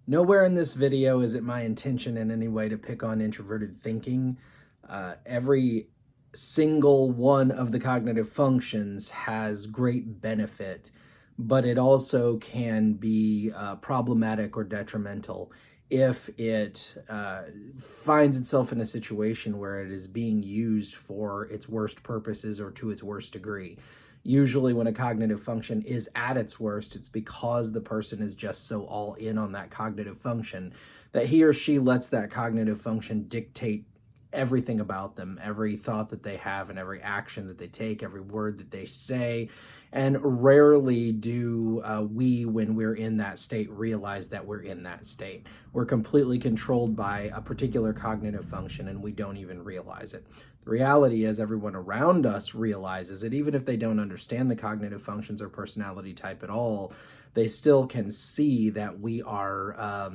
Nowhere in this video is it my intention in any way to pick on introverted thinking. Every single one of the cognitive functions has great benefit, but it also can be problematic or detrimental if it finds itself in a situation where it is being used for its worst purposes or to its worst degree. Usually when a cognitive function is at its worst, it's because the person is just so all in on that cognitive function that he or she lets that cognitive function dictate everything about them, every thought that they have and every action that they take, every word that they say. And rarely do we, when we're in that state, realize that we're in that state. We're completely controlled by a particular cognitive function and we don't even realize it. The reality is everyone around us realizes it, even if they don't understand the cognitive functions or personality type at all. They still can see that we are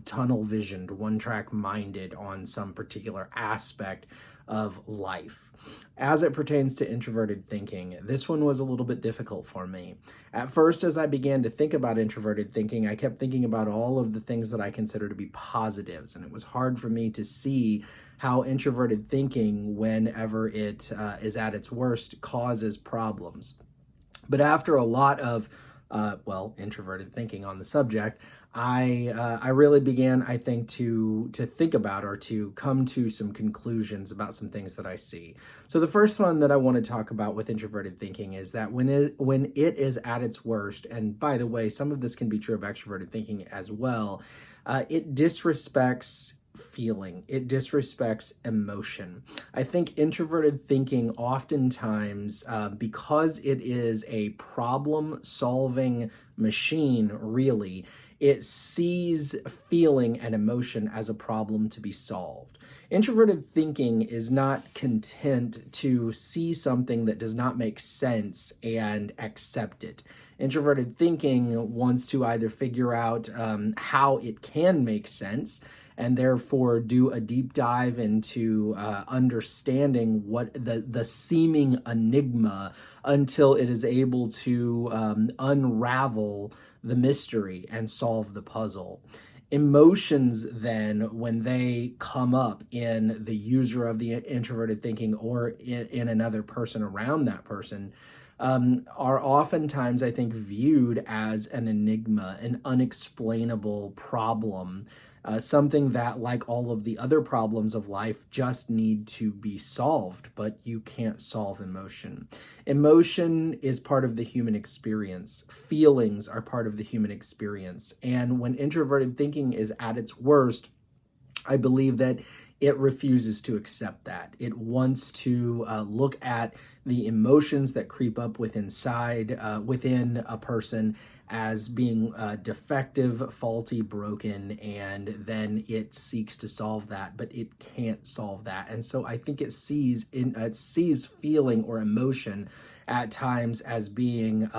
tunnel visioned, one track minded on some particular aspect of life. As it pertains to introverted thinking, this one was a little bit difficult for me. At first, as I began to think about introverted thinking, I kept thinking about all of the things that I consider to be positives, and it was hard for me to see how introverted thinking, whenever it is at its worst, causes problems. But after a lot of introverted thinking on the subject, I really began, I think, to think about or to come to some conclusions about some things that I see. So the first one that I want to talk about with introverted thinking is that when it is at its worst, and by the way, some of this can be true of extroverted thinking as well, it disrespects feeling, it disrespects emotion. I think introverted thinking oftentimes, because it is a problem solving machine, really, it sees feeling and emotion as a problem to be solved. Introverted thinking is not content to see something that does not make sense and accept it. Introverted thinking wants to either figure out how it can make sense and therefore do a deep dive into understanding what the seeming enigma until it is able to unravel the mystery and solve the puzzle. Emotions then, when they come up in the user of the introverted thinking or in another person around that person, are oftentimes, I think, viewed as an enigma, an unexplainable problem, something that, like all of the other problems of life, just need to be solved, but you can't solve emotion. Emotion is part of the human experience. Feelings are part of the human experience. And when introverted thinking is at its worst, I believe that it refuses to accept that. It wants to look at the emotions that creep up within a person as being defective, faulty, broken, and then it seeks to solve that, but it can't solve that. And so I think it sees feeling or emotion at times as being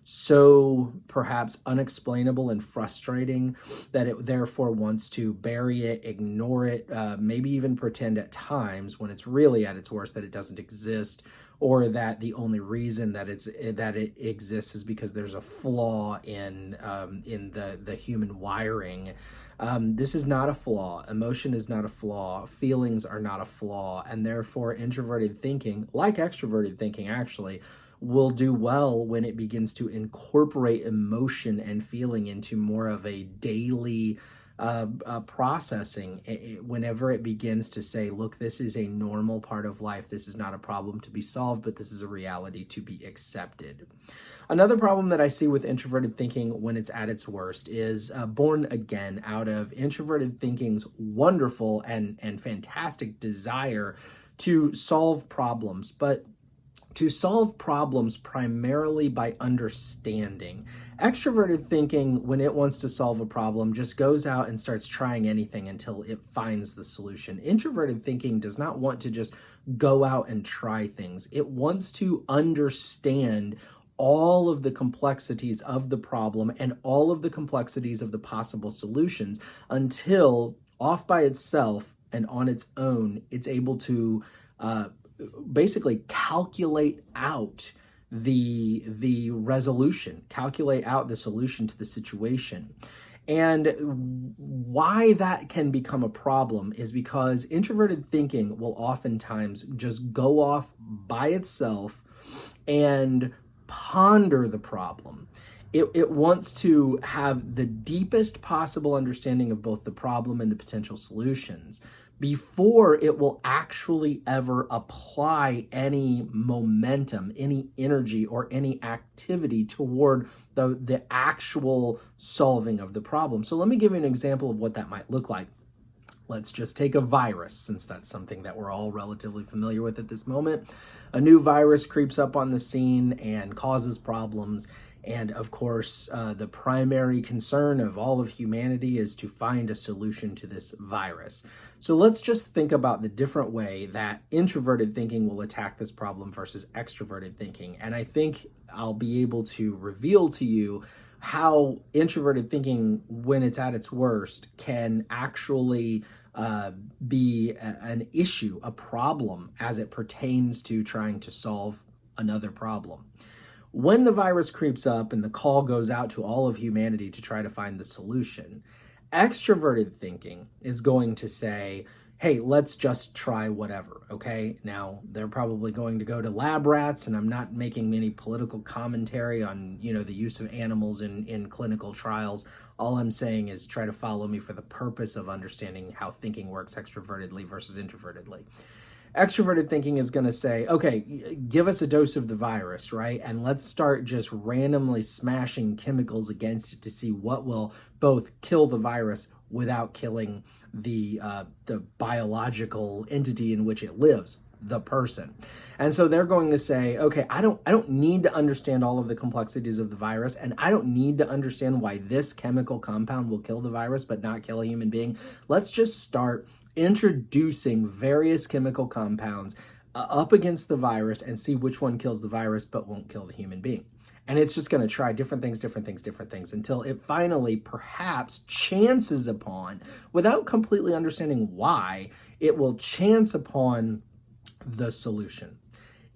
so perhaps unexplainable and frustrating that it therefore wants to bury it, ignore it, maybe even pretend at times when it's really at its worst that it doesn't exist, or that the only reason that it exists is because there's a flaw in the human wiring. This is not a flaw. Emotion is not a flaw. Feelings are not a flaw, and therefore introverted thinking, like extroverted thinking actually, will do well when it begins to incorporate emotion and feeling into more of a daily processing. Whenever it begins to say, look, this is a normal part of life. This is not a problem to be solved, but this is a reality to be accepted. Another problem that I see with introverted thinking when it's at its worst is born again out of introverted thinking's wonderful and fantastic desire to solve problems, but to solve problems primarily by understanding. Extroverted thinking, when it wants to solve a problem, just goes out and starts trying anything until it finds the solution. Introverted thinking does not want to just go out and try things. It wants to understand all of the complexities of the problem and all of the complexities of the possible solutions until, off by itself and on its own, it's able to basically calculate out the resolution, calculate out the solution to the situation. And why that can become a problem is because introverted thinking will oftentimes just go off by itself and ponder the problem. It wants to have the deepest possible understanding of both the problem and the potential solutions before it will actually ever apply any momentum, any energy, or any activity toward the actual solving of the problem. So let me give you an example of what that might look like. Let's just take a virus, since that's something that we're all relatively familiar with at this moment. A new virus creeps up on the scene and causes problems. And of course, the primary concern of all of humanity is to find a solution to this virus. So let's just think about the different way that introverted thinking will attack this problem versus extroverted thinking. And I think I'll be able to reveal to you how introverted thinking, when it's at its worst, can actually be an issue, a problem, as it pertains to trying to solve another problem. When the virus creeps up and the call goes out to all of humanity to try to find the solution, extroverted thinking is going to say, hey, let's just try whatever, okay? Now, they're probably going to go to lab rats, and I'm not making any political commentary on, the use of animals in clinical trials. All I'm saying is try to follow me for the purpose of understanding how thinking works extrovertedly versus introvertedly. Extroverted thinking is going to say, okay, give us a dose of the virus, right? And let's start just randomly smashing chemicals against it to see what will both kill the virus without killing the biological entity in which it lives, the person. And so they're going to say, okay, I don't need to understand all of the complexities of the virus, and I don't need to understand why this chemical compound will kill the virus but not kill a human being. Let's just start introducing various chemical compounds up against the virus and see which one kills the virus but won't kill the human being. And it's just going to try different things until it finally perhaps chances upon, without completely understanding why, it will chance upon the solution.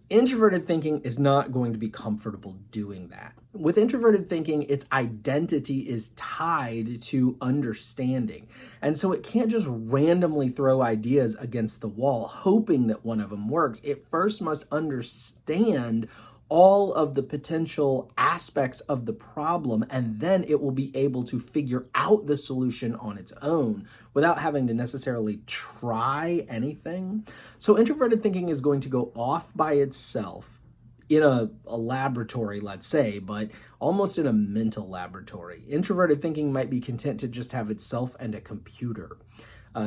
Introverted thinking is not going to be comfortable doing that. With introverted thinking, its identity is tied to understanding. And so it can't just randomly throw ideas against the wall, hoping that one of them works. It first must understand all of the potential aspects of the problem, and then it will be able to figure out the solution on its own without having to necessarily try anything. So introverted thinking is going to go off by itself in a laboratory, let's say, but almost in a mental laboratory. Introverted thinking might be content to just have itself and a computer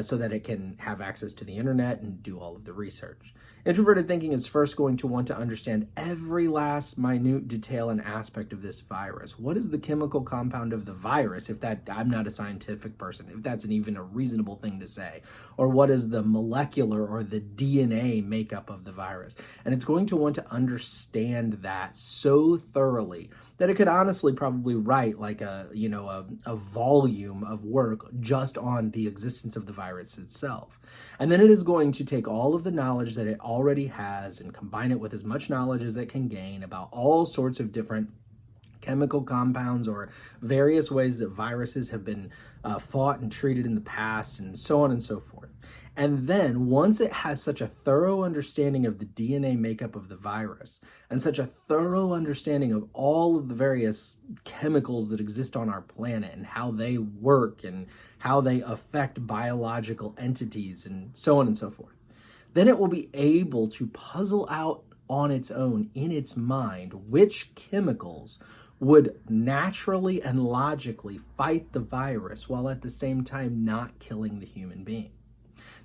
so that it can have access to the internet and do all of the research. Introverted thinking is first going to want to understand every last minute detail and aspect of this virus. What is the chemical compound of the virus, if that, I'm not a scientific person, if that's even a reasonable thing to say, or what is the molecular or the DNA makeup of the virus? And it's going to want to understand that so thoroughly that it could honestly probably write like a volume of work just on the existence of the virus itself. And then it is going to take all of the knowledge that it already has and combine it with as much knowledge as it can gain about all sorts of different chemical compounds or various ways that viruses have been fought and treated in the past, and so on and so forth. And then once it has such a thorough understanding of the DNA makeup of the virus and such a thorough understanding of all of the various chemicals that exist on our planet and how they work and how they affect biological entities and so on and so forth, then it will be able to puzzle out on its own in its mind which chemicals would naturally and logically fight the virus while at the same time not killing the human being.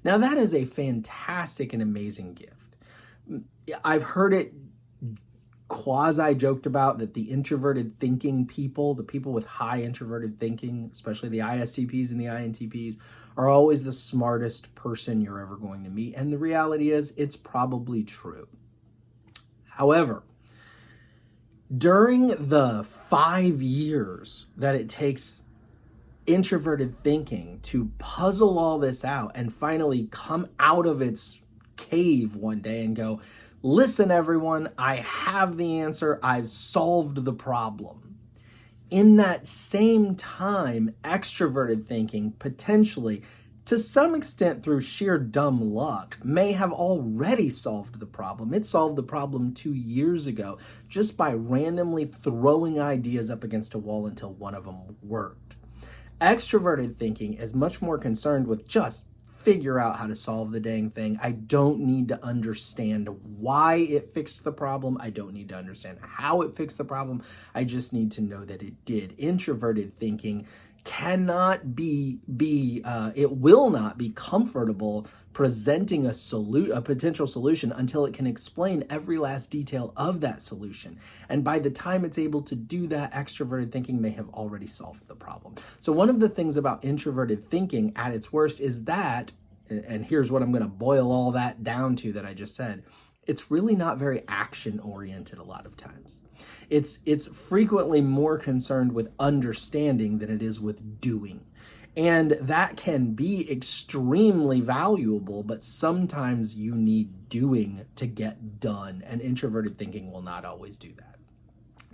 Now, that is a fantastic and amazing gift. I've heard it quasi-joked about that the introverted thinking people, the people with high introverted thinking, especially the ISTPs and the INTPs, are always the smartest person you're ever going to meet. And the reality is, it's probably true. However, during the 5 years that it takes introverted thinking to puzzle all this out and finally come out of its cave one day and go, listen, everyone, I have the answer. I've solved the problem. In that same time, extroverted thinking potentially, to some extent through sheer dumb luck, may have already solved the problem. It solved the problem 2 years ago just by randomly throwing ideas up against a wall until one of them worked. Extroverted thinking is much more concerned with just figure out how to solve the dang thing. I don't need to understand why it fixed the problem. I don't need to understand how it fixed the problem. I just need to know that it did. Introverted thinking cannot it will not be comfortable presenting a potential solution until it can explain every last detail of that solution. And by the time it's able to do that, extroverted thinking may have already solved the problem. So one of the things about introverted thinking at its worst is that, and here's what I'm going to boil all that down to that I just said, it's really not very action oriented a lot of times. It's frequently more concerned with understanding than it is with doing. And that can be extremely valuable, but sometimes you need doing to get done, and introverted thinking will not always do that.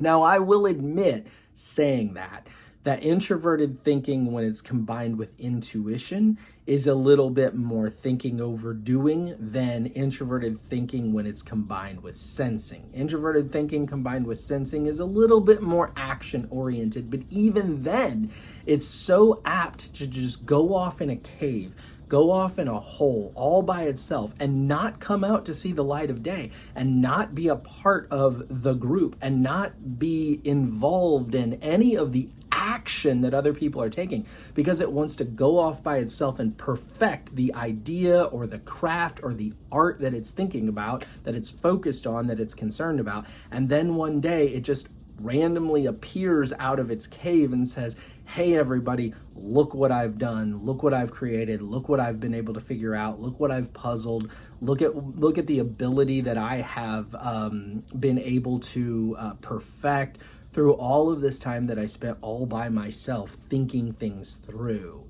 Now, I will admit, saying that introverted thinking, when it's combined with intuition, is a little bit more thinking over doing than introverted thinking when it's combined with sensing. Introverted thinking combined with sensing is a little bit more action oriented, but even then, it's so apt to just go off in a cave, go off in a hole all by itself and not come out to see the light of day and not be a part of the group and not be involved in any of the action that other people are taking, because it wants to go off by itself and perfect the idea or the craft or the art that it's thinking about, that it's focused on, that it's concerned about. And then one day it just randomly appears out of its cave and says, hey, everybody, look what I've done. Look what I've created. Look what I've been able to figure out. Look what I've puzzled. Look at the ability that I have been able to perfect through all of this time that I spent all by myself thinking things through.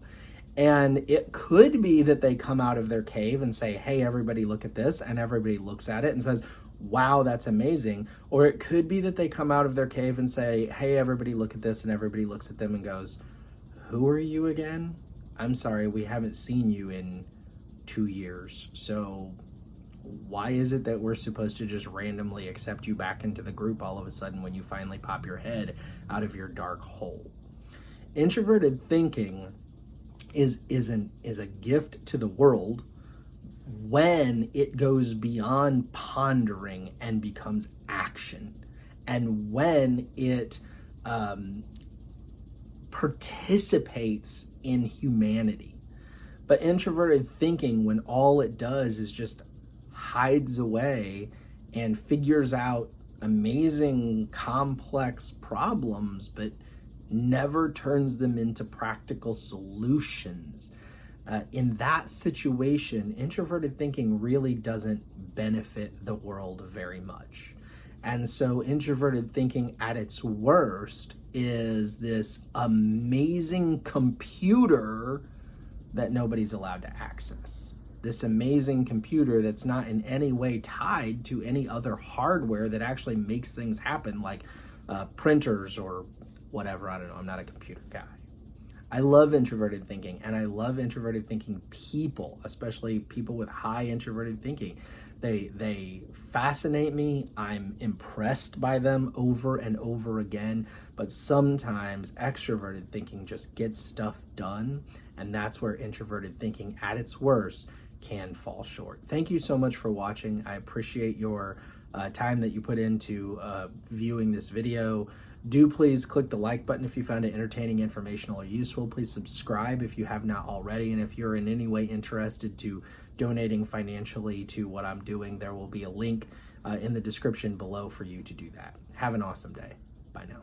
And it could be that they come out of their cave and say, hey, everybody, look at this. And everybody looks at it and says, wow, that's amazing. Or it could be that they come out of their cave and say, hey, everybody, look at this. And everybody looks at them and goes, who are you again? I'm sorry, we haven't seen you in 2 years. So why is it that we're supposed to just randomly accept you back into the group all of a sudden when you finally pop your head out of your dark hole? Introverted thinking is a gift to the world when it goes beyond pondering and becomes action, and when it participates in humanity. But introverted thinking, when all it does is just hides away and figures out amazing complex problems, but never turns them into practical solutions. In that situation, introverted thinking really doesn't benefit the world very much. And so introverted thinking at its worst is this amazing computer that nobody's allowed to access. This amazing computer that's not in any way tied to any other hardware that actually makes things happen, like printers or whatever. I don't know. I'm not a computer guy. I love introverted thinking, and I love introverted thinking people, especially people with high introverted thinking. They fascinate me. I'm impressed by them over and over again, but sometimes extroverted thinking just gets stuff done, and that's where introverted thinking at its worst can fall short. Thank you so much for watching. I appreciate your time that you put into viewing this video. Do please click the like button if you found it entertaining, informational, or useful. Please subscribe if you have not already. And if you're in any way interested to donating financially to what I'm doing, there will be a link in the description below for you to do that. Have an awesome day. Bye now.